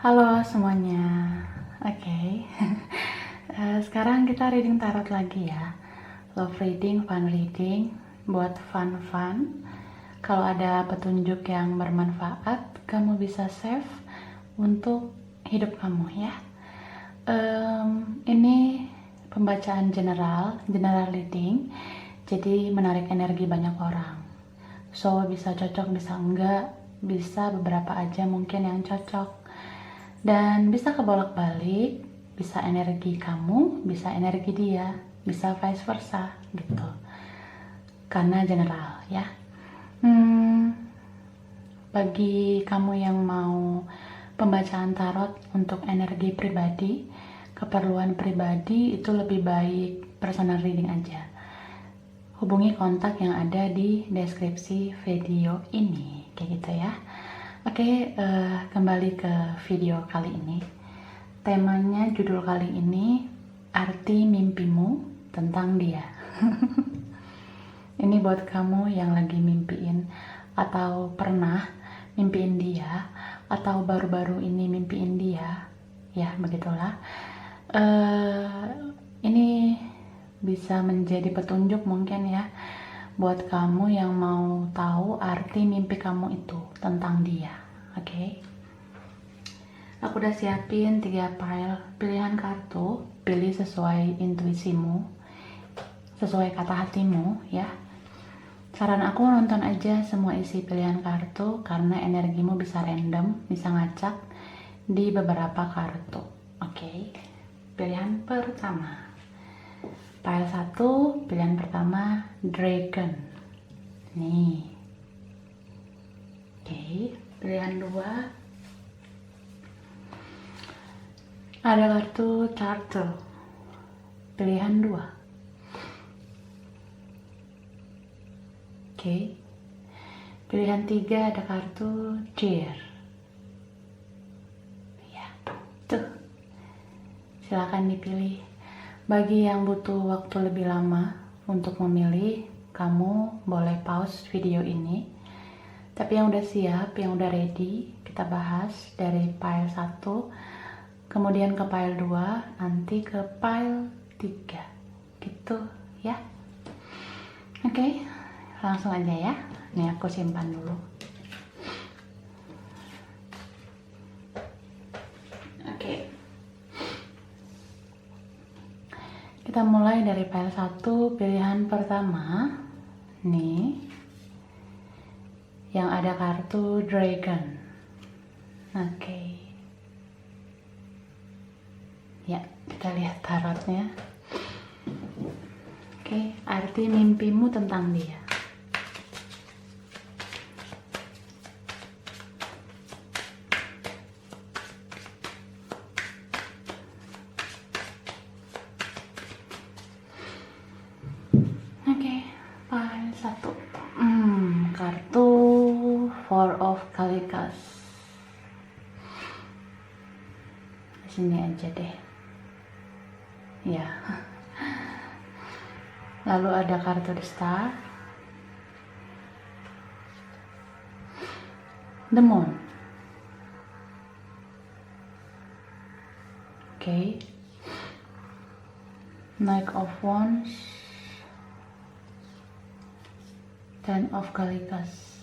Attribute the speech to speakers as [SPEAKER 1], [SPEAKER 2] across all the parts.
[SPEAKER 1] Halo semuanya. Oke. Sekarang kita reading tarot lagi ya. Love reading, fun reading, buat fun-fun. Kalau ada petunjuk yang bermanfaat, kamu bisa save untuk hidup kamu ya. Ini pembacaan general reading. Jadi menarik energi banyak orang. So bisa cocok, bisa enggak, bisa beberapa aja mungkin yang cocok. Dan bisa kebolak-balik, bisa energi kamu, bisa energi dia, bisa vice versa gitu. Karena general ya. Bagi kamu yang mau pembacaan tarot untuk energi pribadi, keperluan pribadi, itu lebih baik personal reading aja. Hubungi kontak yang ada di deskripsi video ini, kayak gitu ya. Oke, kembali ke video kali ini. Temanya judul kali ini, arti mimpimu tentang dia. Ini buat kamu yang lagi mimpiin atau pernah mimpiin dia, atau baru-baru ini mimpiin dia. Ya, begitulah. Ini bisa menjadi petunjuk mungkin ya, buat kamu yang mau tahu arti mimpi kamu itu tentang dia. Oke. Aku udah siapin 3 pile pilihan kartu. Pilih sesuai intuisimu, sesuai kata hatimu ya. Saran aku nonton aja semua isi pilihan kartu, karena energimu bisa random, bisa ngacak di beberapa kartu. Oke. Pilihan pertama, pile 1, pilihan pertama Dragon. Nih. Oke, pilihan 2 ada kartu Turtle. Pilihan 2. Oke. Pilihan 3 ada kartu Deer. Ya, tuh. Silakan dipilih. Bagi yang butuh waktu lebih lama untuk memilih, kamu boleh pause video ini. Tapi yang udah siap, yang udah ready, kita bahas dari pile 1, kemudian ke pile 2, nanti ke pile 3. Gitu ya. Oke, langsung aja ya. Nih aku simpan dulu. Oke. Kita mulai dari pile 1, pilihan pertama. Nih. Yang ada kartu Dragon. Oke. Ya, kita lihat tarotnya. Oke, arti mimpimu tentang dia. Oke, pile 1. Kartu Four of Kalikas. Di sini aja deh. Ya. Lalu ada kartu The Star, The Moon. Oke. Knight of Wands, Ten of Kalikas.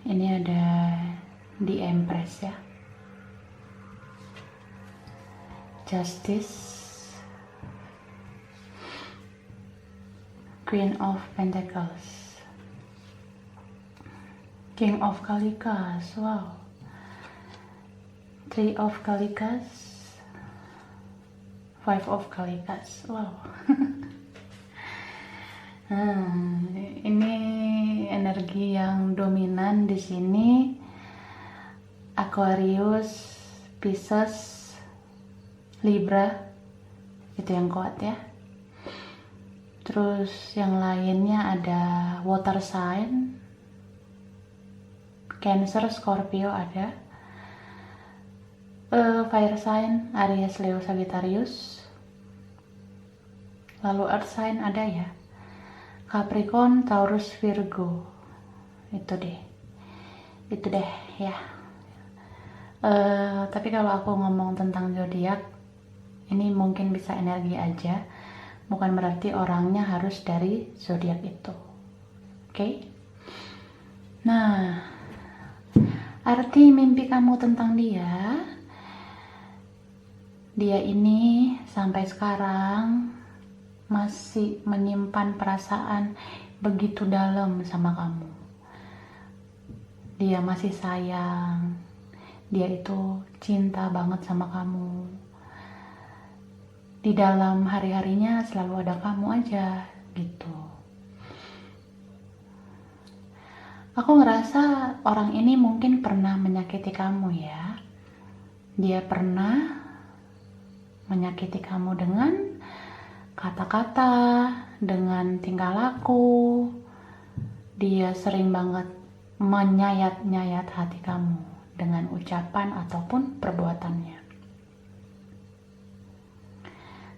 [SPEAKER 1] Ini ada di Empress ya. Justice, Queen of Pentacles, King of Kalikas. Wow. Three of Kalikas, Five of Kalikas. Wow. Ini energi yang dominan di sini. Aquarius, Pisces, Libra, itu yang kuat ya. Terus yang lainnya ada water sign, Cancer, Scorpio ada, fire sign, Aries, Leo, Sagittarius. Lalu earth sign ada ya, Capricorn, Taurus, Virgo. Itu deh. Itu deh ya. Tapi kalau aku ngomong tentang zodiak, ini mungkin bisa energi aja, bukan berarti orangnya harus dari zodiak itu. Oke? Nah, arti mimpi kamu tentang dia ini sampai sekarang masih menyimpan perasaan begitu dalam sama kamu. Dia masih sayang, dia itu cinta banget sama kamu. Di dalam hari-harinya selalu ada kamu aja gitu. Aku ngerasa orang ini mungkin pernah menyakiti kamu ya. Dia pernah menyakiti kamu dengan kata-kata, dengan tingkah laku. Dia sering banget menyayat-nyayat hati kamu dengan ucapan ataupun perbuatannya.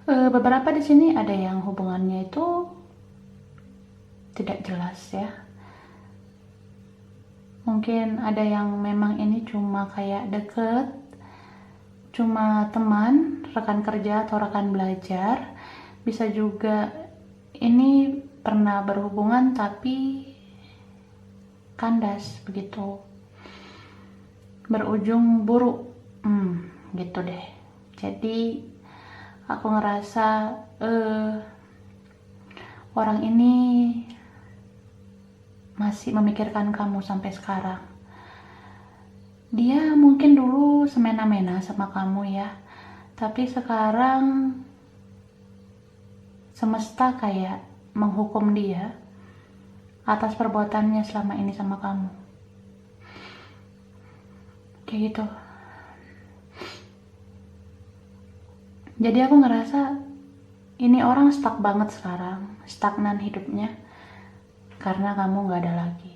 [SPEAKER 1] Beberapa di sini ada yang hubungannya itu tidak jelas ya. Mungkin ada yang memang ini cuma kayak deket, cuma teman, rekan kerja atau rekan belajar. Bisa juga ini pernah berhubungan tapi kandas begitu, berujung buruk, gitu deh. Jadi aku ngerasa orang ini masih memikirkan kamu sampai sekarang. Dia mungkin dulu semena-mena sama kamu ya, tapi sekarang semesta kayak menghukum dia atas perbuatannya selama ini sama kamu. Kayak gitu. Jadi aku ngerasa ini orang stuck banget sekarang, stagnan hidupnya karena kamu gak ada lagi.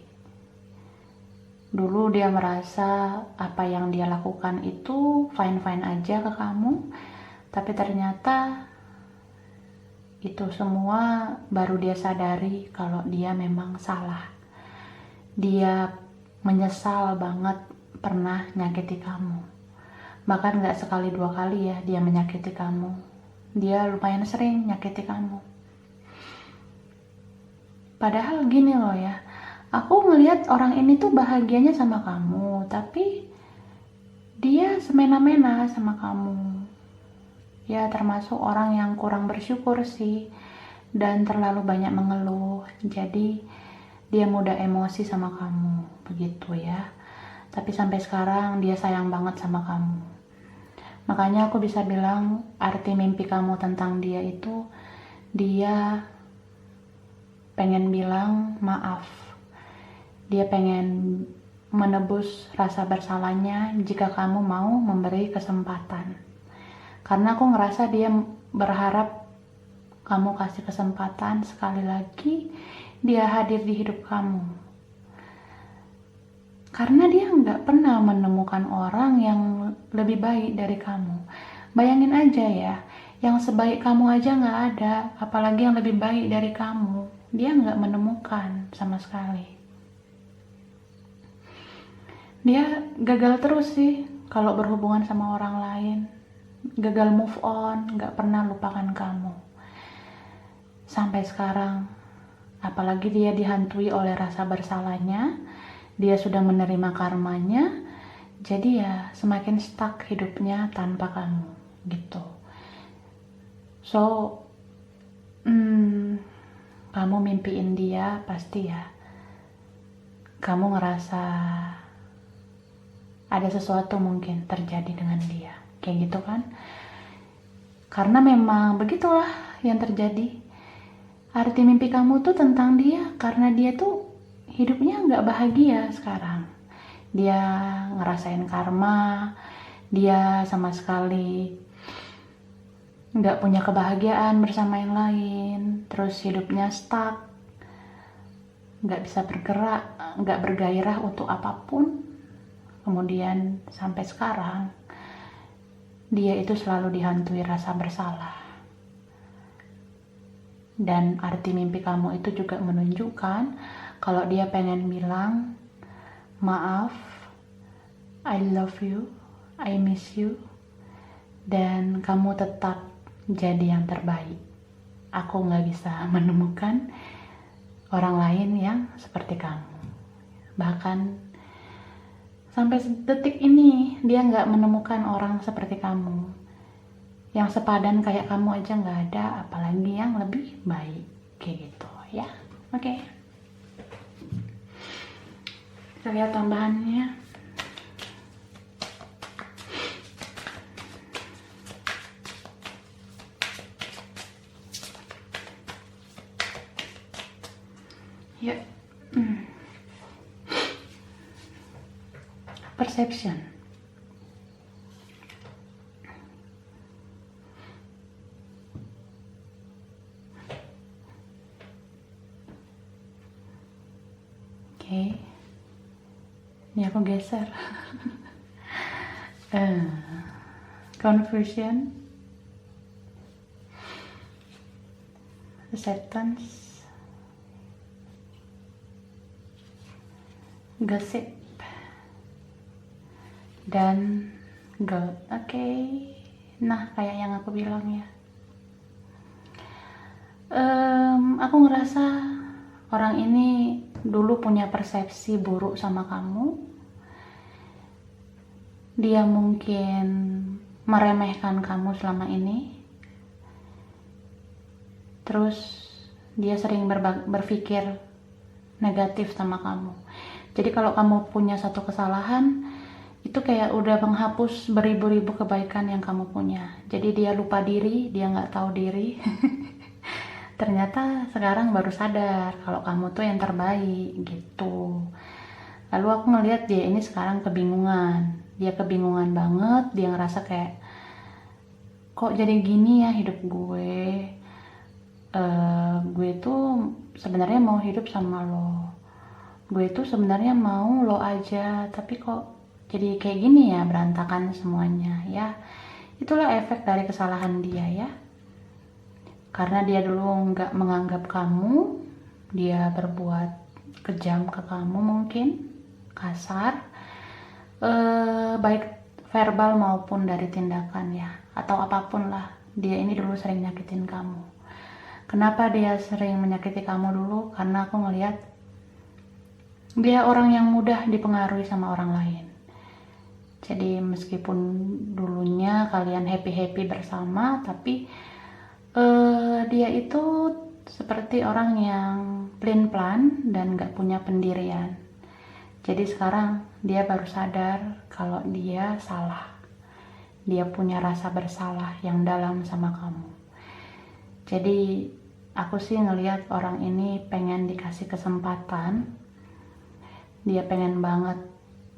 [SPEAKER 1] Dulu dia merasa apa yang dia lakukan itu fine-fine aja ke kamu, tapi ternyata itu semua baru dia sadari kalau dia memang salah. Dia menyesal banget pernah nyakiti kamu. Bahkan gak sekali dua kali ya dia menyakiti kamu. Dia lumayan sering nyakiti kamu. Padahal gini loh ya, aku ngelihat orang ini tuh bahagianya sama kamu, tapi dia semena-mena sama kamu. Ya termasuk orang yang kurang bersyukur sih, dan terlalu banyak mengeluh. Jadi dia mudah emosi sama kamu, begitu ya. Tapi sampai sekarang dia sayang banget sama kamu. Makanya aku bisa bilang arti mimpi kamu tentang dia itu, dia pengen bilang maaf. Dia pengen menebus rasa bersalahnya jika kamu mau memberi kesempatan. Karena aku ngerasa dia berharap kamu kasih kesempatan sekali lagi dia hadir di hidup kamu. Karena dia nggak pernah menemukan orang yang lebih baik dari kamu. Bayangin aja ya, yang sebaik kamu aja nggak ada, apalagi yang lebih baik dari kamu. Dia nggak menemukan sama sekali. Dia gagal terus sih kalau berhubungan sama orang lain. Gagal move on, gak pernah lupakan kamu. Sampai sekarang, apalagi dia dihantui oleh rasa bersalahnya, dia sudah menerima karmanya, jadi ya semakin stuck hidupnya tanpa kamu, gitu. So, kamu mimpiin dia pasti ya, kamu ngerasa ada sesuatu mungkin terjadi dengan dia. Kayak gitu kan, karena memang begitulah yang terjadi. Arti mimpi kamu tuh tentang dia karena dia tuh hidupnya gak bahagia sekarang. Dia ngerasain karma, dia sama sekali gak punya kebahagiaan bersama yang lain, terus hidupnya stuck, gak bisa bergerak, gak bergairah untuk apapun. Kemudian sampai sekarang dia itu selalu dihantui rasa bersalah. Dan arti mimpi kamu itu juga menunjukkan kalau dia pengen bilang maaf, I love you, I miss you, dan kamu tetap jadi yang terbaik. Aku nggak bisa menemukan orang lain yang seperti kamu. Bahkan sampai detik ini dia nggak menemukan orang seperti kamu. Yang sepadan kayak kamu aja nggak ada, apalagi yang lebih baik. Kayak gitu ya. Oke. Kita lihat tambahannya. Ya. Perception. Oke. Ini aku geser. Confusion. Acceptance. Gossip. Dan God. Oke. Nah, kayak yang aku bilang ya. Aku ngerasa orang ini dulu punya persepsi buruk sama kamu. Dia mungkin meremehkan kamu selama ini. Terus dia sering berpikir negatif sama kamu. Jadi kalau kamu punya satu kesalahan, itu kayak udah menghapus beribu-ribu kebaikan yang kamu punya. Jadi dia lupa diri, dia nggak tahu diri. Ternyata sekarang baru sadar kalau kamu tuh yang terbaik gitu. Lalu aku ngelihat dia ini sekarang kebingungan. Dia kebingungan banget, dia ngerasa kayak, kok jadi gini ya hidup gue. Gue tuh sebenarnya mau hidup sama lo. Gue tuh sebenarnya mau lo aja, tapi kok jadi kayak gini ya, berantakan semuanya ya. Itulah efek dari kesalahan dia ya. Karena dia dulu nggak menganggap kamu, dia berbuat kejam ke kamu mungkin, kasar, baik verbal maupun dari tindakan ya, atau apapun lah. Dia ini dulu sering nyakitin kamu. Kenapa dia sering menyakiti kamu dulu? Karena aku ngelihat dia orang yang mudah dipengaruhi sama orang lain. Jadi meskipun dulunya kalian happy-happy bersama, tapi dia itu seperti orang yang pelin-pelan dan gak punya pendirian. Jadi sekarang dia baru sadar kalau dia salah. Dia punya rasa bersalah yang dalam sama kamu. Jadi aku sih ngelihat orang ini pengen dikasih kesempatan. Dia pengen banget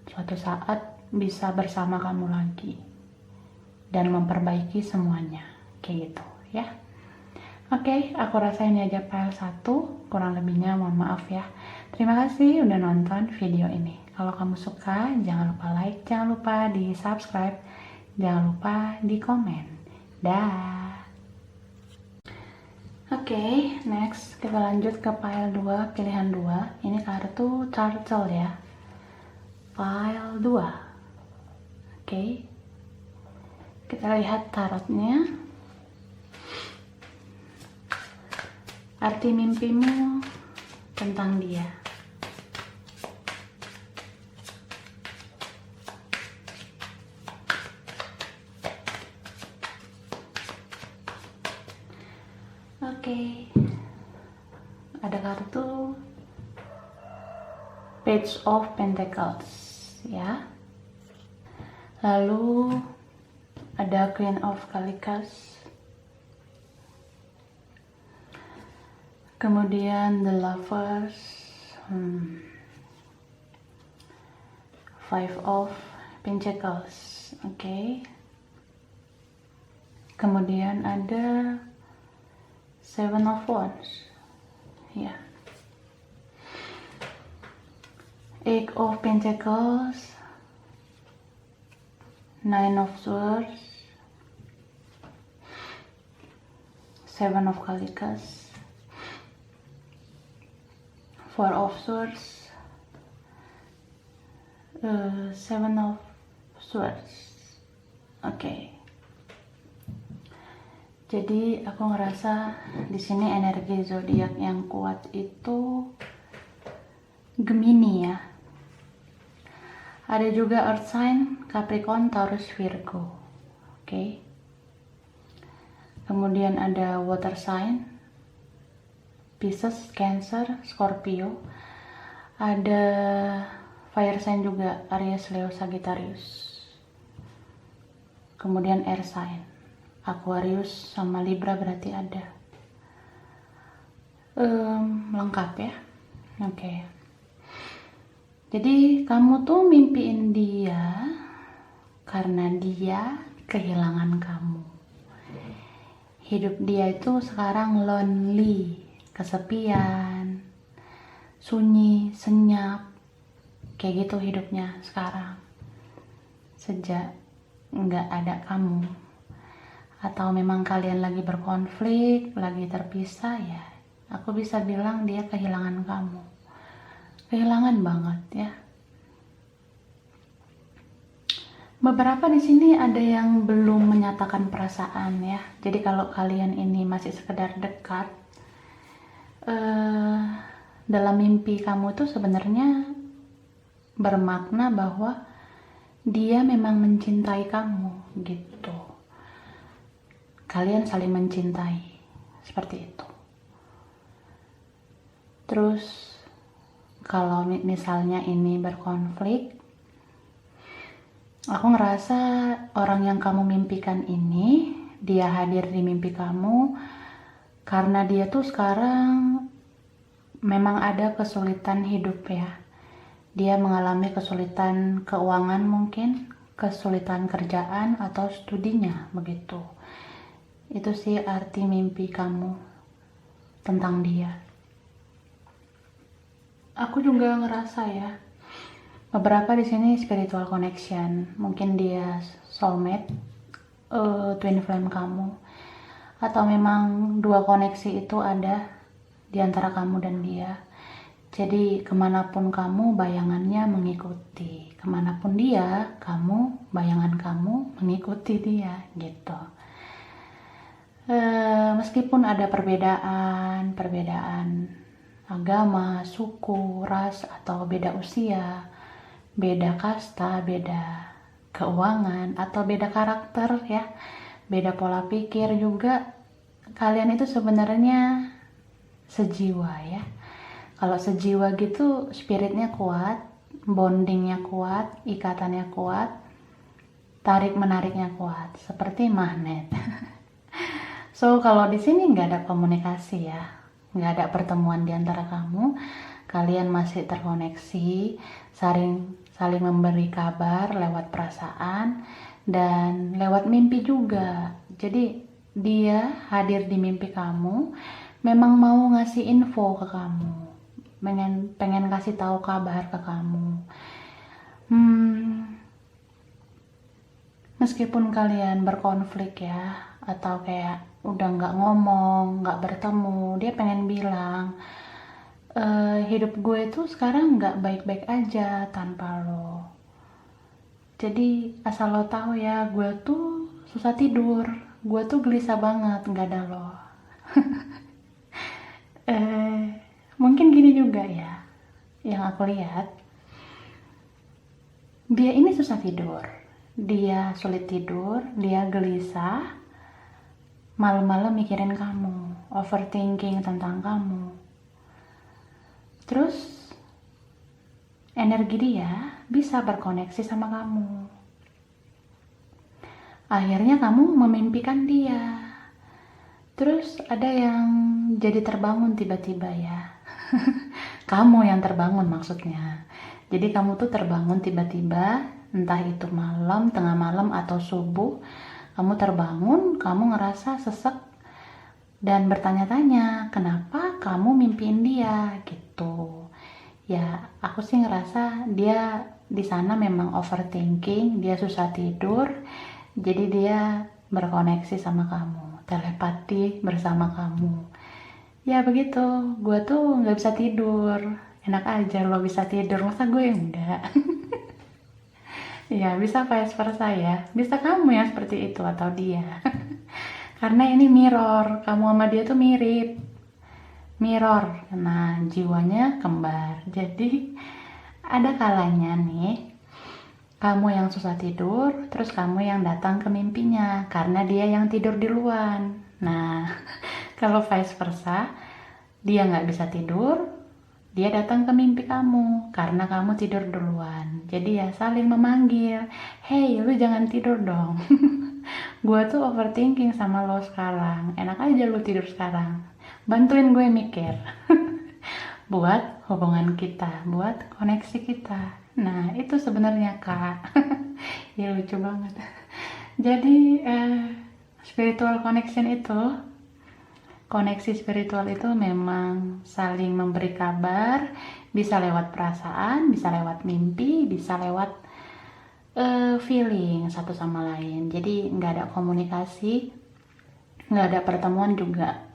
[SPEAKER 1] suatu saat bisa bersama kamu lagi dan memperbaiki semuanya kayak gitu ya. Oke, aku rasa ini aja file 1, kurang lebihnya mohon maaf ya. Terima kasih udah nonton video ini. Kalau kamu suka jangan lupa like, jangan lupa di subscribe, jangan lupa di komen. Dah. Oke, next kita lanjut ke file 2, pilihan 2. Ini kartu turtle ya. File 2. Oke. Kita lihat tarotnya. Arti mimpimu tentang dia. Oke. Ada kartu Page of Pentacles ya. Lalu ada Queen of Cups. Kemudian The Lovers, Five of Pentacles, oke. Kemudian ada Seven of Wands, ya. Eight of Pentacles, Nine of Swords, Seven of Cups, Four of Swords, Seven of Swords. Oke. Jadi aku ngerasa di sini energi zodiak yang kuat itu Gemini ya. Ada juga Earth sign, Capricorn, Taurus, Virgo. Oke. Kemudian ada Water sign, Pisces, Cancer, Scorpio. Ada Fire sign juga, Aries, Leo, Sagittarius. Kemudian Air sign, Aquarius sama Libra berarti ada. Lengkap ya. Oke. Jadi kamu tuh mimpiin dia karena dia kehilangan kamu. Hidup dia itu sekarang lonely, kesepian, sunyi, senyap, kayak gitu hidupnya sekarang. Sejak nggak ada kamu. Atau memang kalian lagi berkonflik, lagi terpisah ya. Aku bisa bilang dia kehilangan kamu. Kehilangan banget ya. Beberapa di sini ada yang belum menyatakan perasaan ya. Jadi kalau kalian ini masih sekedar dekat, dalam mimpi kamu tuh sebenarnya bermakna bahwa dia memang mencintai kamu gitu. Kalian saling mencintai seperti itu. Terus kalau misalnya ini berkonflik, aku ngerasa orang yang kamu mimpikan ini, dia hadir di mimpi kamu karena dia tuh sekarang memang ada kesulitan hidup ya. Dia mengalami kesulitan keuangan mungkin, kesulitan kerjaan atau studinya begitu. Itu sih arti mimpi kamu tentang dia. Aku juga ngerasa ya, beberapa di sini spiritual connection, mungkin dia soulmate, twin flame kamu, atau memang dua koneksi itu ada di antara kamu dan dia. Jadi kemanapun kamu, bayangannya mengikuti. Kemanapun dia, bayangan kamu mengikuti dia gitu. Meskipun ada perbedaan agama, suku, ras, atau beda usia, beda kasta, beda keuangan, atau beda karakter ya, beda pola pikir juga, kalian itu sebenarnya sejiwa ya. Kalau sejiwa gitu, spiritnya kuat, bondingnya kuat, ikatannya kuat, tarik menariknya kuat, seperti magnet. So kalau di sini nggak ada komunikasi ya, nggak ada pertemuan di antara kamu, kalian masih terkoneksi, saling memberi kabar lewat perasaan dan lewat mimpi juga. Jadi dia hadir di mimpi kamu, memang mau ngasih info ke kamu, pengen kasih tahu kabar ke kamu. Meskipun kalian berkonflik ya, atau kayak udah nggak ngomong, nggak bertemu, dia pengen bilang, hidup gue itu sekarang nggak baik-baik aja tanpa lo. Jadi asal lo tahu ya, gue tuh susah tidur, gue tuh gelisah banget nggak ada lo. Mungkin gini juga ya, yang aku lihat, dia ini susah tidur, dia sulit tidur, dia gelisah, malam-malam mikirin kamu, overthinking tentang kamu. Terus energi dia bisa berkoneksi sama kamu. Akhirnya kamu memimpikan dia. Terus ada yang jadi terbangun tiba-tiba ya. Kamu yang terbangun maksudnya. Jadi kamu tuh terbangun tiba-tiba, entah itu malam, tengah malam, atau subuh. Kamu terbangun, kamu ngerasa sesek dan bertanya-tanya, kenapa kamu mimpiin dia gitu. Ya, aku sih ngerasa dia di sana memang overthinking, dia susah tidur, jadi dia berkoneksi sama kamu, telepati bersama kamu. Ya begitu, gue tuh nggak bisa tidur. Enak aja lo bisa tidur, masa gue enggak? Ya, bisa vice versa ya. Bisa kamu yang seperti itu atau dia. Karena ini mirror, kamu sama dia tuh mirip. Mirror. Nah, jiwanya kembar. Jadi, ada kalanya nih, kamu yang susah tidur, terus kamu yang datang ke mimpinya, karena dia yang tidur duluan. Nah, kalau vice versa, dia nggak bisa tidur, dia datang ke mimpi kamu, karena kamu tidur duluan. Jadi ya saling memanggil, hey lu jangan tidur dong. Gue tuh overthinking sama lo sekarang, enak aja lu tidur sekarang. Bantuin gue mikir. Buat hubungan kita, buat koneksi kita. Nah, itu sebenarnya Kak. Ya lucu banget. Jadi spiritual connection itu, koneksi spiritual itu memang saling memberi kabar, bisa lewat perasaan, bisa lewat mimpi, bisa lewat feeling satu sama lain. Jadi nggak ada komunikasi, nggak ada pertemuan juga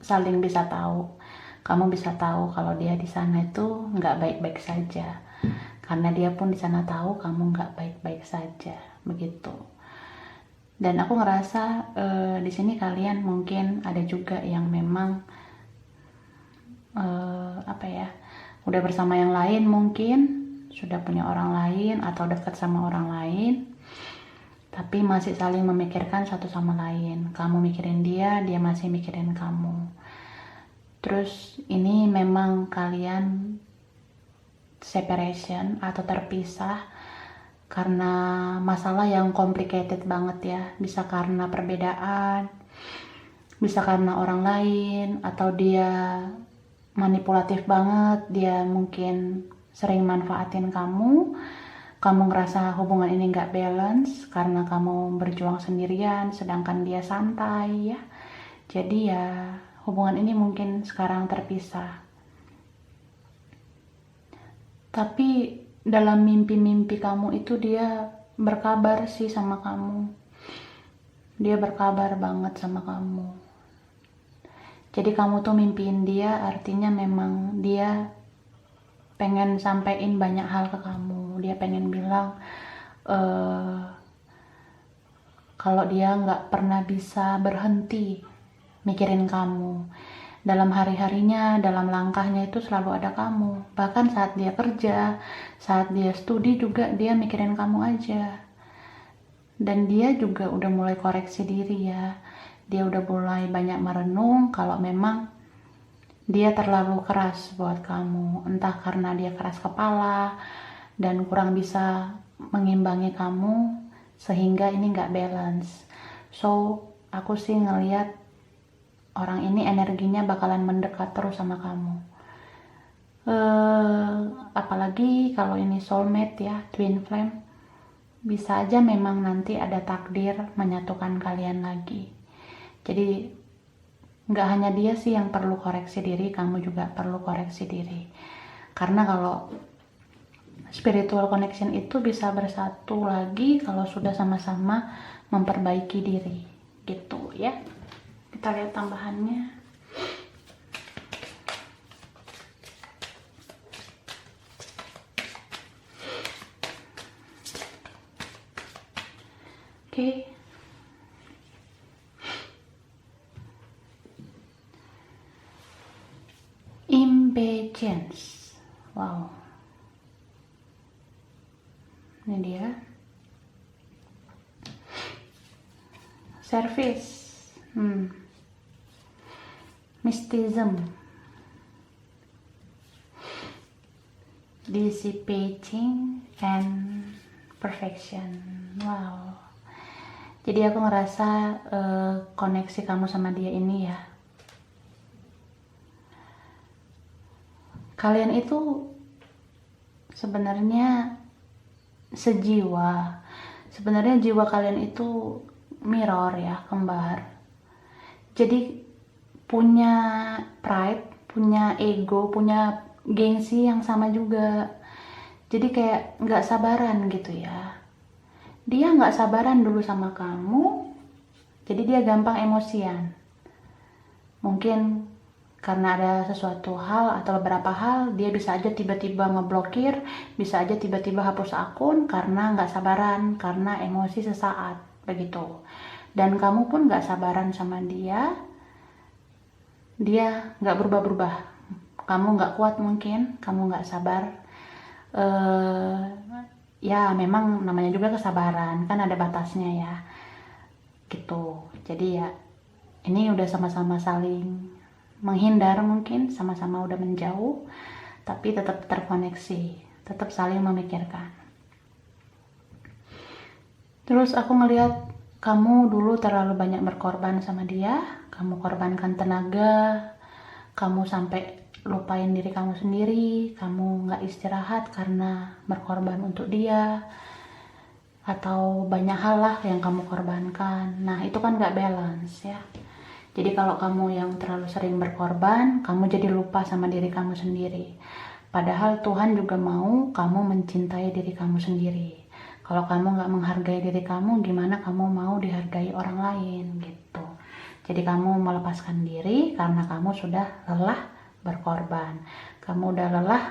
[SPEAKER 1] saling bisa tahu. Kamu bisa tahu kalau dia di sana itu nggak baik-baik saja, karena dia pun di sana tahu kamu nggak baik-baik saja, begitu. Dan aku ngerasa di sini kalian mungkin ada juga yang memang udah bersama yang lain, mungkin sudah punya orang lain atau dekat sama orang lain, tapi masih saling memikirkan satu sama lain. Kamu mikirin dia, dia masih mikirin kamu. Terus ini memang kalian separation atau terpisah karena masalah yang complicated banget ya. Bisa karena perbedaan, bisa karena orang lain, atau dia manipulatif banget, dia mungkin sering manfaatin kamu. Kamu ngerasa hubungan ini gak balance karena kamu berjuang sendirian sedangkan dia santai ya. Jadi ya hubungan ini mungkin sekarang terpisah. Tapi dalam mimpi-mimpi kamu itu dia berkabar sih sama kamu. Dia berkabar banget sama kamu. Jadi kamu tuh mimpiin dia, artinya memang dia pengen sampein banyak hal ke kamu. Dia pengen bilang kalau dia gak pernah bisa berhenti mikirin kamu. Dalam hari-harinya, dalam langkahnya itu selalu ada kamu. Bahkan saat dia kerja, saat dia studi juga dia mikirin kamu aja. Dan dia juga udah mulai koreksi diri ya. Dia udah mulai banyak merenung kalau memang dia terlalu keras buat kamu. Entah karena dia keras kepala dan kurang bisa mengimbangi kamu sehingga ini gak balance. So, aku sih ngelihat orang ini energinya bakalan mendekat terus sama kamu. Apalagi kalau ini soulmate ya, twin flame, bisa aja memang nanti ada takdir menyatukan kalian lagi. Jadi nggak hanya dia sih yang perlu koreksi diri, kamu juga perlu koreksi diri. Karena kalau spiritual connection itu bisa bersatu lagi kalau sudah sama-sama memperbaiki diri, gitu ya. Kita lihat tambahannya. Oke. Impatience. Wow. Ini dia. Service. Mysticism, dissipating, and perfection. Wow. Jadi aku ngerasa koneksi kamu sama dia ini ya, kalian itu sebenarnya sejiwa. Sebenarnya jiwa kalian itu mirror ya, kembar. Jadi punya pride, punya ego, punya gengsi yang sama juga. Jadi kayak gak sabaran gitu ya. Dia gak sabaran dulu sama kamu, jadi dia gampang emosian. Mungkin karena ada sesuatu hal atau beberapa hal, dia bisa aja tiba-tiba ngeblokir, bisa aja tiba-tiba hapus akun karena nggak sabaran, karena emosi sesaat, begitu. Dan kamu pun nggak sabaran sama dia nggak berubah-berubah. Kamu nggak kuat mungkin, kamu nggak sabar. Ya memang namanya juga kesabaran, kan ada batasnya ya, gitu. Jadi ya, ini udah sama-sama saling menghindar mungkin, sama-sama udah menjauh, tapi tetap terkoneksi, tetap saling memikirkan. Terus aku ngelihat kamu dulu terlalu banyak berkorban sama dia, kamu korbankan tenaga, kamu sampai lupain diri kamu sendiri, kamu nggak istirahat karena berkorban untuk dia, atau banyak hal lah yang kamu korbankan. Nah itu kan nggak balance ya. Jadi kalau kamu yang terlalu sering berkorban, kamu jadi lupa sama diri kamu sendiri. Padahal Tuhan juga mau kamu mencintai diri kamu sendiri. Kalau kamu nggak menghargai diri kamu, gimana kamu mau dihargai orang lain gitu. Jadi kamu melepaskan diri karena kamu sudah lelah berkorban. Kamu udah lelah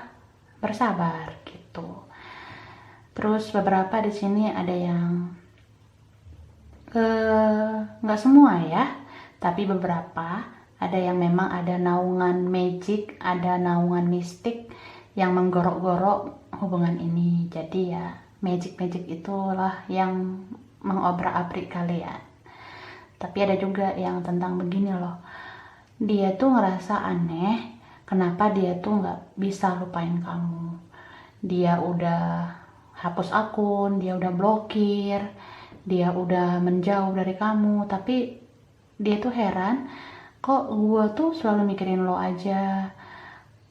[SPEAKER 1] bersabar gitu. Terus beberapa di sini ada yang nggak semua ya, tapi beberapa ada yang memang ada naungan magic, ada naungan mistik yang menggorok-gorok hubungan ini. Jadi ya magic itulah yang mengobrak-abrik kalian. Tapi ada juga yang tentang begini loh, dia tuh ngerasa aneh kenapa dia tuh nggak bisa lupain kamu. Dia udah hapus akun, dia udah blokir, dia udah menjauh dari kamu, tapi dia tuh heran, kok gue tuh selalu mikirin lo aja,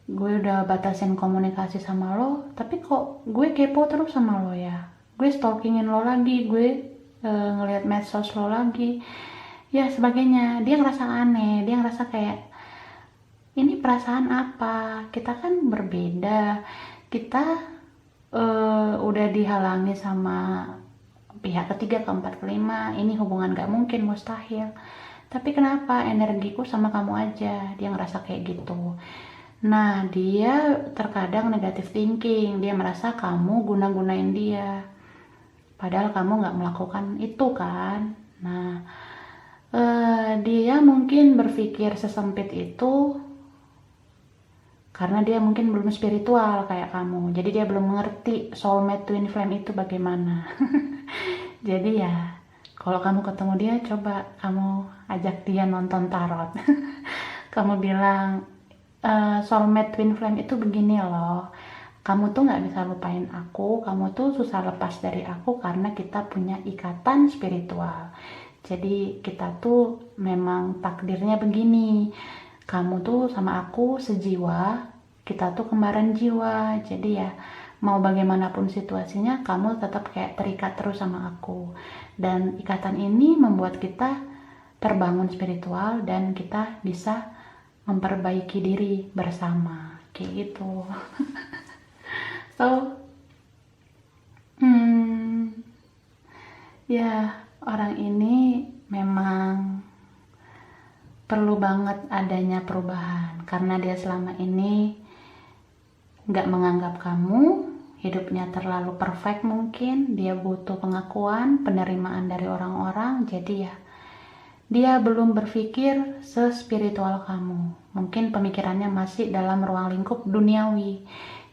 [SPEAKER 1] gue udah batasin komunikasi sama lo, tapi kok gue kepo terus sama lo ya, gue stalkingin lo lagi, gue ngeliat medsos lo lagi, ya sebagainya. Dia ngerasa aneh, dia ngerasa kayak, ini perasaan apa, kita kan berbeda, kita udah dihalangi sama pihak ketiga, keempat, kelima, ini hubungan gak mungkin, mustahil, tapi kenapa energiku sama kamu aja. Dia ngerasa kayak gitu. Nah dia terkadang negative thinking, dia merasa kamu guna-gunain dia, padahal kamu gak melakukan itu kan. Nah dia mungkin berpikir sesempit itu karena dia mungkin belum spiritual kayak kamu, jadi dia belum mengerti soulmate twin flame itu bagaimana. Jadi ya kalau kamu ketemu dia, coba kamu ajak dia nonton tarot. Kamu bilang, soulmate twin flame itu begini loh, kamu tuh gak bisa lupain aku, kamu tuh susah lepas dari aku karena kita punya ikatan spiritual. Jadi kita tuh memang takdirnya begini, kamu tuh sama aku sejiwa, kita tuh kembaran jiwa. Jadi ya mau bagaimanapun situasinya, kamu tetap kayak terikat terus sama aku, dan ikatan ini membuat kita terbangun spiritual dan kita bisa memperbaiki diri bersama kayak gitu. So ya orang ini memang perlu banget adanya perubahan karena dia selama ini nggak menganggap kamu hidupnya terlalu perfect. Mungkin dia butuh pengakuan, penerimaan dari orang-orang. Jadi ya dia belum berpikir sespiritual kamu. Mungkin pemikirannya masih dalam ruang lingkup duniawi.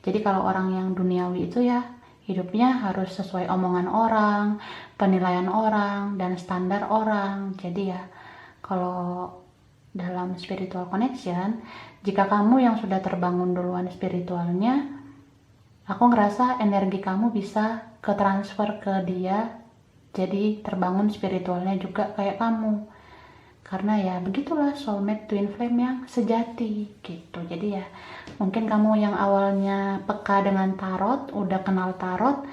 [SPEAKER 1] Jadi kalau orang yang duniawi itu ya hidupnya harus sesuai omongan orang, penilaian orang, dan standar orang. Jadi ya kalau dalam spiritual connection, jika kamu yang sudah terbangun duluan spiritualnya, aku ngerasa energi kamu bisa ke transfer ke dia, jadi terbangun spiritualnya juga kayak kamu. Karena ya begitulah soulmate twin flame yang sejati gitu. Jadi ya mungkin kamu yang awalnya peka dengan tarot, udah kenal tarot,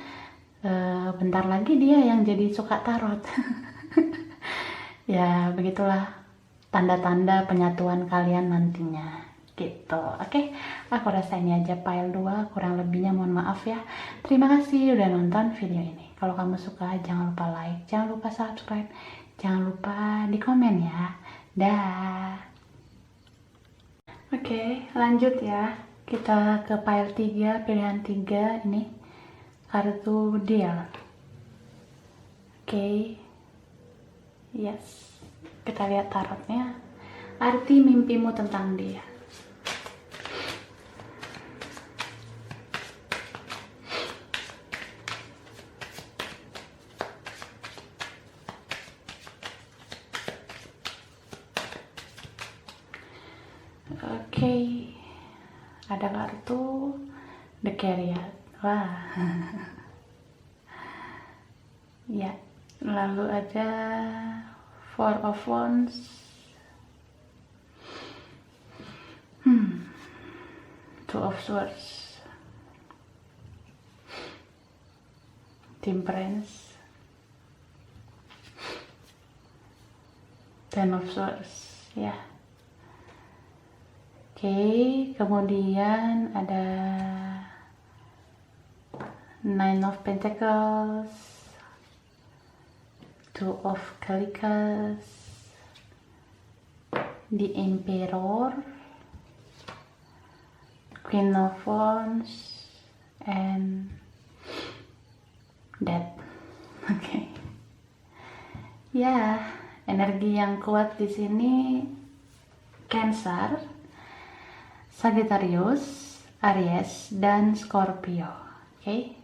[SPEAKER 1] bentar lagi dia yang jadi suka tarot. Ya begitulah tanda-tanda penyatuan kalian nantinya gitu. Oke, aku rasa ini aja file 2, kurang lebihnya mohon maaf ya. Terima kasih udah nonton video ini. Kalau kamu suka jangan lupa like, jangan lupa subscribe, jangan lupa di komen ya. Dah. Oke, lanjut ya. Kita ke pile 3, pilihan 3 ini. Kartu deal. Oke. Yes. Kita lihat tarotnya. Arti mimpimu tentang dia. Oke, ada kartu The Chariot. Wah. Ya, lalu ada Four of Wands. Two of Swords. Temperance. Ten of Swords. Ya. Oke, kemudian ada Nine of Pentacles, Two of Cups, The Emperor, Queen of Wands, and Death. Oke. Ya, energi yang kuat di sini Cancer, Sagittarius, Aries, dan Scorpio. Oke.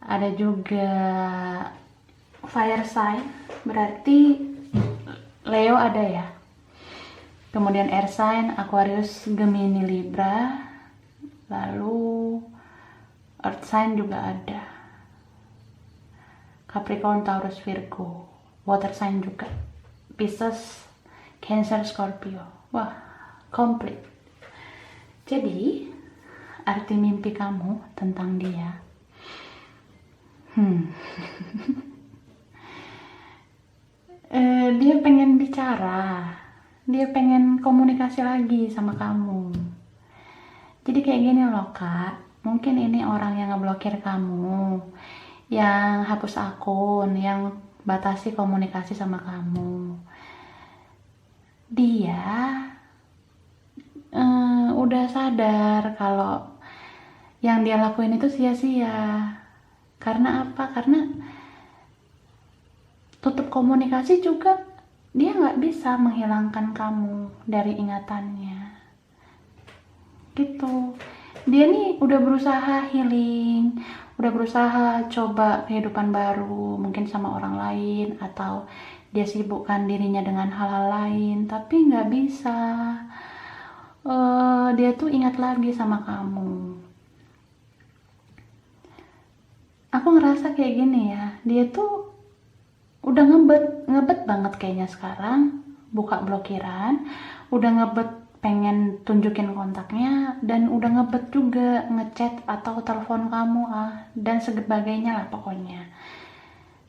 [SPEAKER 1] Ada juga fire sign, berarti Leo ada ya. Kemudian air sign, Aquarius, Gemini, Libra. Lalu earth sign juga ada. Capricorn, Taurus, Virgo. Water sign juga. Pisces, Cancer, Scorpio. Wah, komplit. Jadi, arti mimpi kamu tentang dia. Dia pengen bicara. Dia pengen komunikasi lagi sama kamu. Jadi kayak gini loh, Kak. Mungkin ini orang yang ngeblokir kamu, yang hapus akun, yang batasi komunikasi sama kamu. Dia udah sadar kalau yang dia lakuin itu sia-sia. Karena apa? Karena tutup komunikasi juga dia nggak bisa menghilangkan kamu dari ingatannya. Gitu. Dia nih udah berusaha healing, udah berusaha coba kehidupan baru, mungkin sama orang lain, atau dia sibukkan dirinya dengan hal-hal lain, tapi nggak bisa. Dia tuh ingat lagi sama kamu. Aku ngerasa kayak gini ya, dia tuh udah ngebet banget kayaknya sekarang, buka blokiran, udah ngebet pengen tunjukin kontaknya, dan udah ngebet juga ngechat atau telepon kamu dan sebagainya lah pokoknya.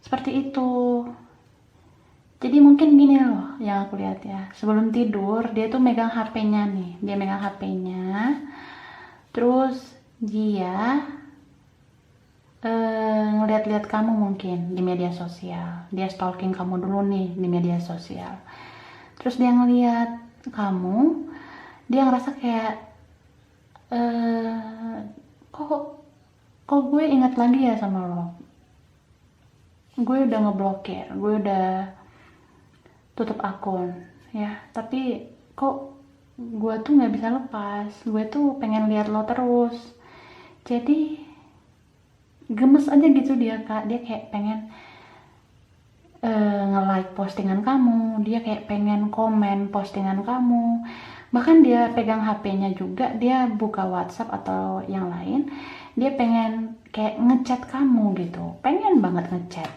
[SPEAKER 1] Seperti itu. Jadi mungkin gini loh yang aku lihat ya, sebelum tidur dia tuh megang HP-nya nih, dia megang HP-nya, terus dia ngeliat-liat kamu mungkin di media sosial, dia stalking kamu dulu nih di media sosial, terus dia ngeliat kamu, dia ngerasa kayak kok gue ingat lagi ya sama lo, gue udah ngeblokir, gue udah tutup akun ya, tapi kok gue tuh nggak bisa lepas, gue tuh pengen lihat lo terus. Jadi gemes aja gitu dia, Kak. Dia kayak pengen nge-like postingan kamu, dia kayak pengen komen postingan kamu, bahkan dia pegang HP-nya juga, dia buka WhatsApp atau yang lain, dia pengen kayak ngechat kamu gitu, pengen banget ngechat,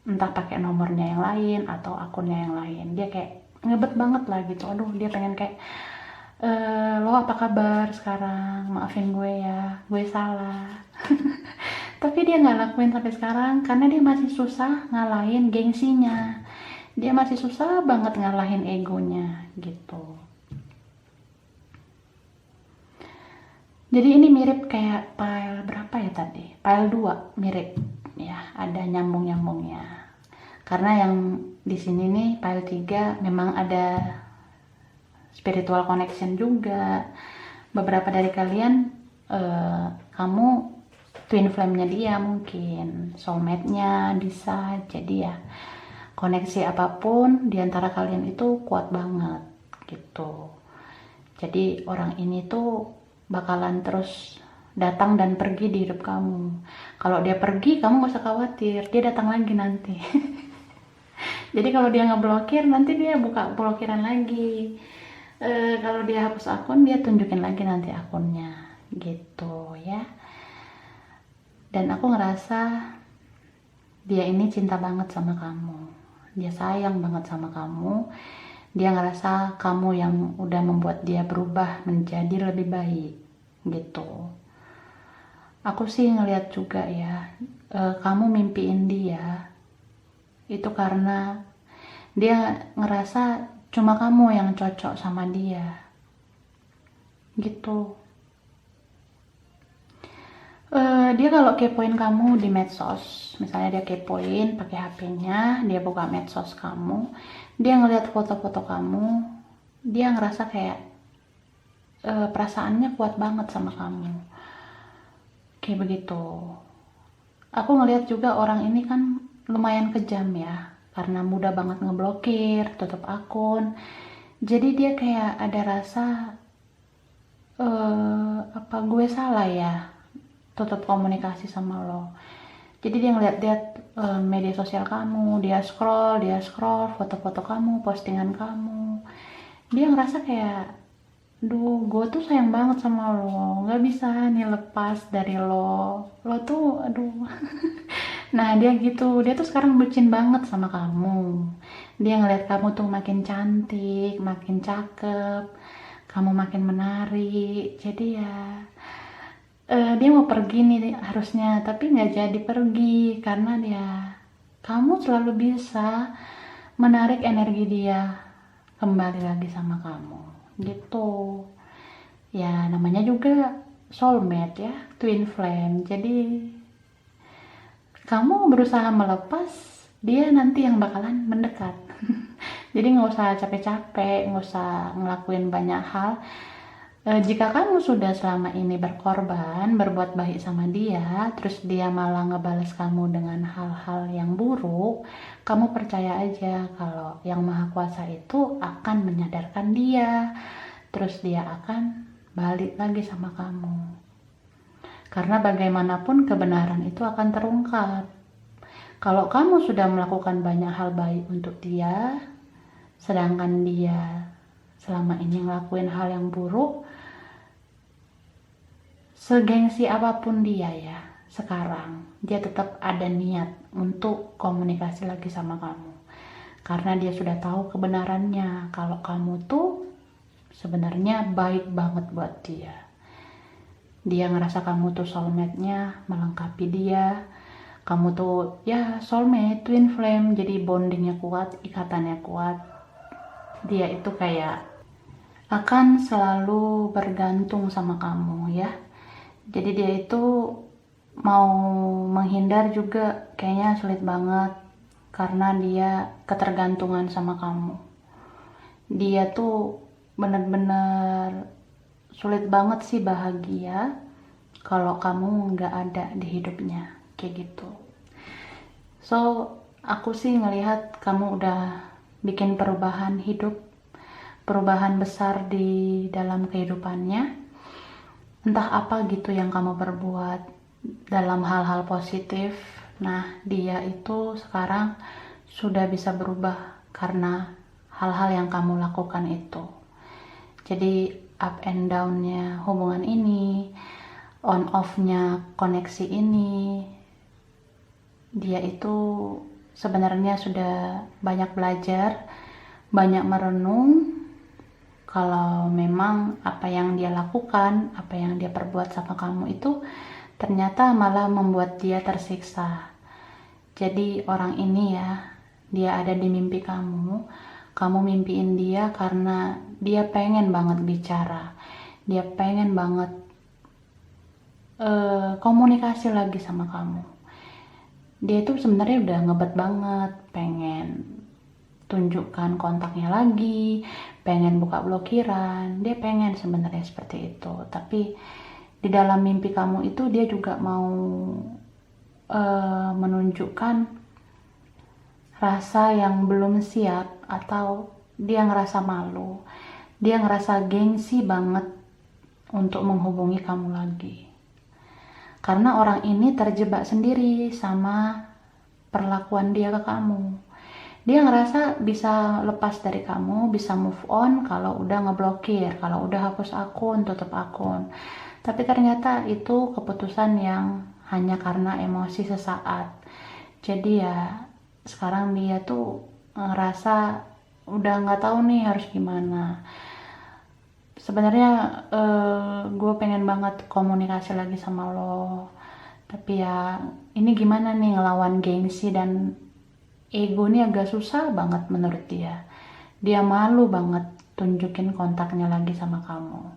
[SPEAKER 1] entah pakai nomornya yang lain atau akunnya yang lain. Dia kayak ngebet banget lah gitu. Aduh, dia pengen kayak lo apa kabar sekarang, maafin gue ya, gue salah. Tapi dia nggak lakuin sampai sekarang karena dia masih susah ngalahin gengsinya, dia masih susah banget ngalahin egonya gitu. Jadi ini mirip kayak pile berapa ya tadi, pile 2 mirip ya, ada nyambung-nyambungnya. Karena yang di sini nih pile 3 memang ada spiritual connection juga. Beberapa dari kalian kamu twin flame-nya dia, mungkin soulmate-nya bisa. Jadi ya koneksi apapun di antara kalian itu kuat banget gitu. Jadi orang ini tuh bakalan terus datang dan pergi di hidup kamu. Kalau dia pergi, kamu gak usah khawatir, dia datang lagi nanti. Jadi kalau dia ngeblokir, nanti dia buka blokiran lagi. Kalau dia hapus akun, dia tunjukin lagi nanti akunnya gitu ya. Dan aku ngerasa dia ini cinta banget sama kamu, dia sayang banget sama kamu. Dia ngerasa kamu yang udah membuat dia berubah menjadi lebih baik gitu. Aku sih ngeliat juga ya, kamu mimpiin dia itu karena dia ngerasa cuma kamu yang cocok sama dia gitu. Dia kalau kepoin kamu di medsos, misalnya dia kepoin pakai HP-nya, dia buka medsos kamu, dia ngeliat foto-foto kamu, dia ngerasa kayak perasaannya kuat banget sama kamu, kayak begitu. Aku ngeliat juga orang ini kan lumayan kejam ya, karena mudah banget ngeblokir, tutup akun. Jadi dia kayak ada rasa apa gue salah ya tutup komunikasi sama lo. Jadi dia ngeliat-liat media sosial kamu, dia scroll foto-foto kamu, postingan kamu. Dia ngerasa kayak, duh, gue tuh sayang banget sama lo, nggak bisa nih lepas dari lo tuh, aduh. Nah dia gitu, dia tuh sekarang bucin banget sama kamu. Dia ngeliat kamu tuh makin cantik, makin cakep, kamu makin menarik. Jadi ya dia mau pergi nih harusnya, tapi nggak jadi pergi karena kamu selalu bisa menarik energi dia kembali lagi sama kamu gitu. Ya namanya juga soulmate ya, twin flame. Jadi kamu berusaha melepas, dia nanti yang bakalan mendekat. Jadi nggak usah capek-capek, nggak usah ngelakuin banyak hal. Jika kamu sudah selama ini berkorban, berbuat baik sama dia, terus dia malah ngebales kamu dengan hal-hal yang buruk, kamu percaya aja kalau Yang Maha Kuasa itu akan menyadarkan dia, terus dia akan balik lagi sama kamu. Karena bagaimanapun kebenaran itu akan terungkap. Kalau kamu sudah melakukan banyak hal baik untuk dia, sedangkan dia selama ini ngelakuin hal yang buruk, segengsi apapun dia ya, sekarang dia tetap ada niat untuk komunikasi lagi sama kamu. Karena dia sudah tahu kebenarannya kalau kamu tuh sebenarnya baik banget buat dia. Dia ngerasa kamu tuh soulmate-nya, melengkapi dia. Kamu tuh ya soulmate, twin flame, jadi bondingnya kuat, ikatannya kuat. Dia itu kayak akan selalu bergantung sama kamu ya. Jadi dia itu mau menghindar juga kayaknya sulit banget karena dia ketergantungan sama kamu. Dia tuh bener-bener sulit banget sih bahagia kalau kamu nggak ada di hidupnya, kayak gitu. So, aku sih ngelihat kamu udah bikin perubahan hidup, perubahan besar di dalam kehidupannya. Entah apa gitu yang kamu perbuat dalam hal-hal positif. Nah, dia itu sekarang sudah bisa berubah karena hal-hal yang kamu lakukan itu. Jadi up and down-nya hubungan ini, on off-nya koneksi ini, dia itu sebenarnya sudah banyak belajar, banyak merenung. Kalau memang apa yang dia lakukan, apa yang dia perbuat sama kamu itu ternyata malah membuat dia tersiksa. Jadi orang ini ya, dia ada di mimpi kamu mimpiin dia karena dia pengen banget bicara, dia pengen banget komunikasi lagi sama kamu. Dia itu sebenarnya udah ngebet banget pengen tunjukkan kontaknya lagi, pengen buka blokiran, dia pengen sebenarnya seperti itu. Tapi di dalam mimpi kamu itu dia juga mau menunjukkan rasa yang belum siap, atau dia ngerasa malu, dia ngerasa gengsi banget untuk menghubungi kamu lagi. Karena orang ini terjebak sendiri sama perlakuan dia ke kamu. Dia ngerasa bisa lepas dari kamu, bisa move on kalau udah ngeblokir, kalau udah hapus akun, tutup akun. Tapi ternyata itu keputusan yang hanya karena emosi sesaat. Jadi ya sekarang dia tuh ngerasa udah nggak tahu nih harus gimana. Sebenarnya gue pengen banget komunikasi lagi sama lo, tapi ya ini gimana nih ngelawan gengsi dan ego ini agak susah banget menurut dia. Dia malu banget tunjukin kontaknya lagi sama kamu.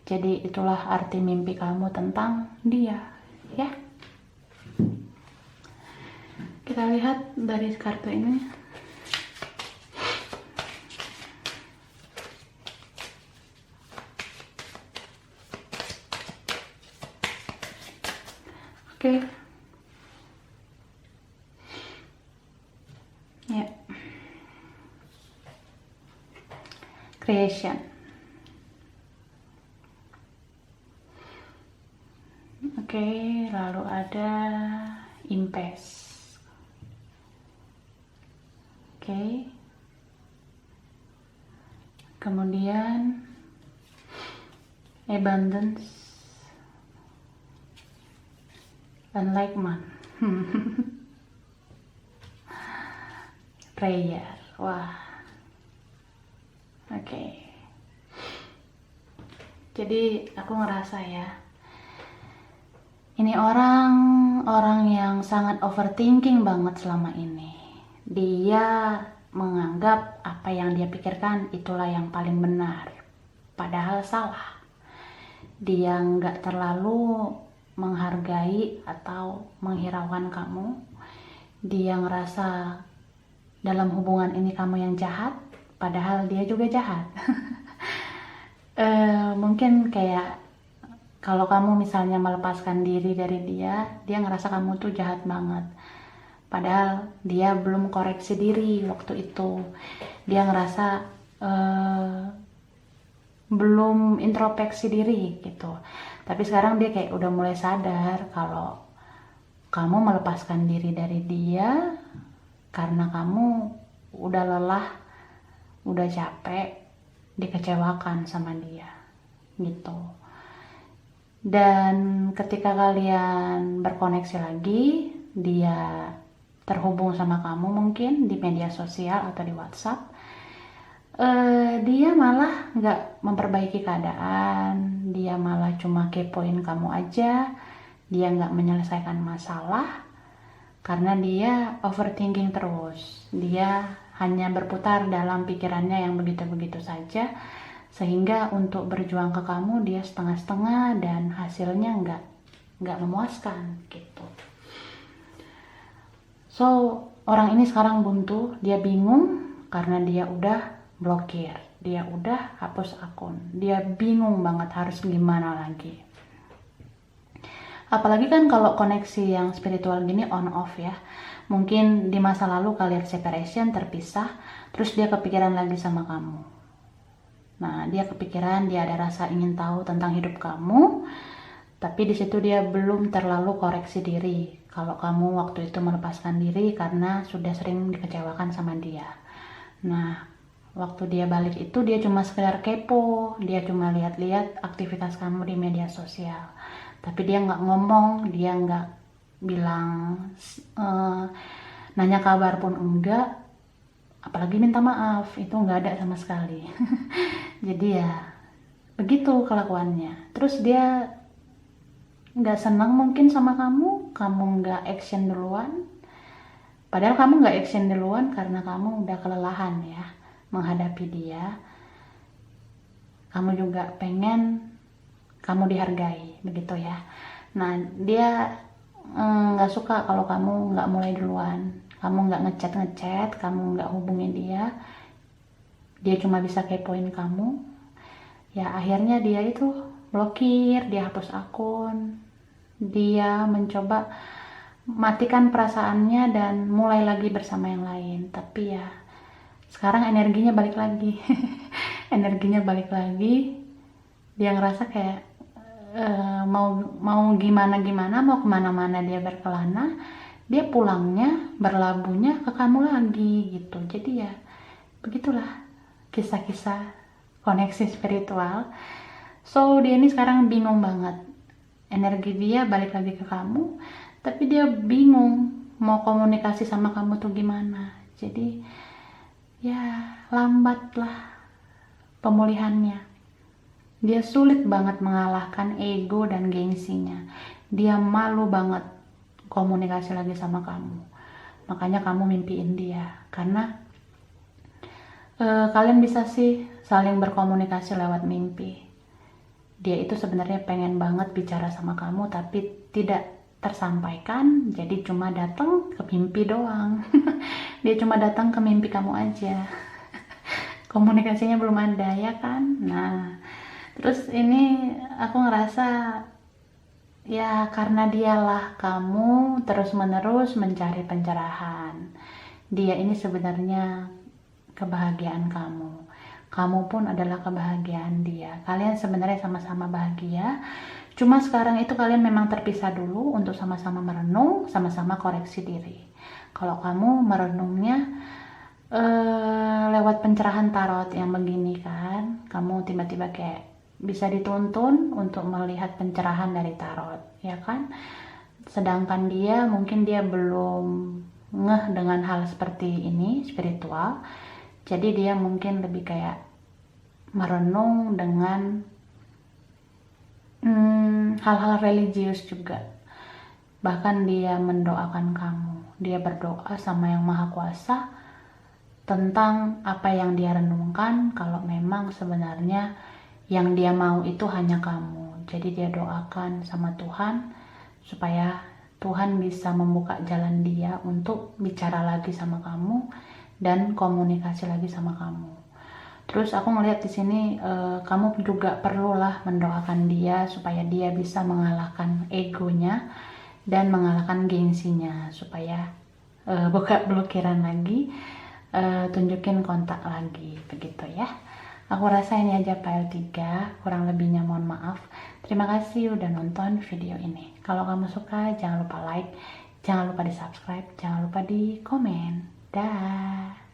[SPEAKER 1] Jadi itulah arti mimpi kamu tentang dia, ya. Kita lihat dari kartu ini. Oke. Ya. Creation. Oke, lalu ada Impasse. Oke. Kemudian Abundance, Enlightenment. Prayer. Wah. Oke. Jadi aku ngerasa ya, ini orang yang sangat overthinking banget selama ini. Dia menganggap apa yang dia pikirkan itulah yang paling benar, padahal salah. Dia nggak terlalu menghargai atau menghiraukan kamu. Dia ngerasa dalam hubungan ini kamu yang jahat, padahal dia juga jahat. Mungkin kayak kalau kamu misalnya melepaskan diri dari dia ngerasa kamu tuh jahat banget. Padahal dia belum koreksi diri waktu itu. Dia ngerasa belum introspeksi diri gitu. Tapi sekarang dia kayak udah mulai sadar kalau kamu melepaskan diri dari dia karena kamu udah lelah, udah capek, dikecewakan sama dia gitu. Dan ketika kalian berkoneksi lagi, dia terhubung sama kamu mungkin di media sosial atau di WhatsApp, dia malah nggak memperbaiki keadaan, dia malah cuma kepoin kamu aja, dia nggak menyelesaikan masalah karena dia overthinking terus. Dia hanya berputar dalam pikirannya yang begitu-begitu saja, sehingga untuk berjuang ke kamu dia setengah-setengah dan hasilnya nggak memuaskan gitu. So orang ini sekarang buntu, dia bingung karena dia udah blokir, dia udah hapus akun, dia bingung banget harus gimana lagi. Apalagi kan kalau koneksi yang spiritual gini on off ya. Mungkin di masa lalu kalian separation, terpisah, terus dia kepikiran lagi sama kamu. Nah, dia kepikiran, dia ada rasa ingin tahu tentang hidup kamu, tapi di situ dia belum terlalu koreksi diri. Kalau kamu waktu itu melepaskan diri karena sudah sering dikecewakan sama dia. Nah, waktu dia balik itu dia cuma sekedar kepo, dia cuma lihat-lihat aktivitas kamu di media sosial. Tapi dia nggak ngomong, dia nggak bilang, nanya kabar pun enggak, apalagi minta maaf, itu nggak ada sama sekali. Jadi ya begitu kelakuannya. Terus dia nggak senang mungkin sama kamu nggak action duluan, padahal kamu nggak action duluan karena kamu udah kelelahan ya menghadapi dia. Kamu juga pengen kamu dihargai, begitu ya. Nah, dia nggak suka kalau kamu nggak mulai duluan, kamu nggak ngechat, kamu nggak hubungin dia, dia cuma bisa kepoin kamu, ya akhirnya dia itu blokir, dia hapus akun, dia mencoba matikan perasaannya dan mulai lagi bersama yang lain. Tapi ya sekarang energinya balik lagi. Energinya balik lagi, dia ngerasa kayak mau gimana mau kemana-mana dia berkelana, dia pulangnya berlabuhnya ke kamu lagi gitu. Jadi ya begitulah kisah-kisah koneksi spiritual. So dia ini sekarang bingung banget, energi dia balik lagi ke kamu, tapi dia bingung mau komunikasi sama kamu tuh gimana. Jadi ya lambatlah pemulihannya. Dia sulit banget mengalahkan ego dan gengsinya. Dia malu banget komunikasi lagi sama kamu. Makanya kamu mimpiin dia. Karena kalian bisa sih saling berkomunikasi lewat mimpi. Dia itu sebenarnya pengen banget bicara sama kamu, tapi tidak tersampaikan. Jadi cuma datang ke mimpi doang. Dia cuma datang ke mimpi kamu aja. Komunikasinya belum ada, ya kan? Nah, terus ini aku ngerasa ya karena dialah kamu terus-menerus mencari pencerahan. Dia ini sebenarnya kebahagiaan kamu. Kamu pun adalah kebahagiaan dia. Kalian sebenarnya sama-sama bahagia. Cuma sekarang itu kalian memang terpisah dulu untuk sama-sama merenung, sama-sama koreksi diri. Kalau kamu merenungnya lewat pencerahan tarot yang begini kan, kamu tiba-tiba kayak bisa dituntun untuk melihat pencerahan dari tarot, ya kan? Sedangkan dia mungkin dia belum ngeh dengan hal seperti ini, spiritual. Jadi dia mungkin lebih kayak merenung dengan hal-hal religius juga. Bahkan dia mendoakan kamu. Dia berdoa sama Yang Maha Kuasa tentang apa yang dia renungkan, kalau memang sebenarnya yang dia mau itu hanya kamu. Jadi dia doakan sama Tuhan supaya Tuhan bisa membuka jalan dia untuk bicara lagi sama kamu dan komunikasi lagi sama kamu. Terus aku ngelihat di sini kamu juga perlulah mendoakan dia supaya dia bisa mengalahkan egonya dan mengalahkan gengsinya, supaya buka blokiran lagi, tunjukin kontak lagi, begitu ya. Aku rasa ini aja file 3, kurang lebihnya mohon maaf. Terima kasih udah nonton video ini. Kalau kamu suka jangan lupa like, jangan lupa di subscribe, jangan lupa di komen. Dah.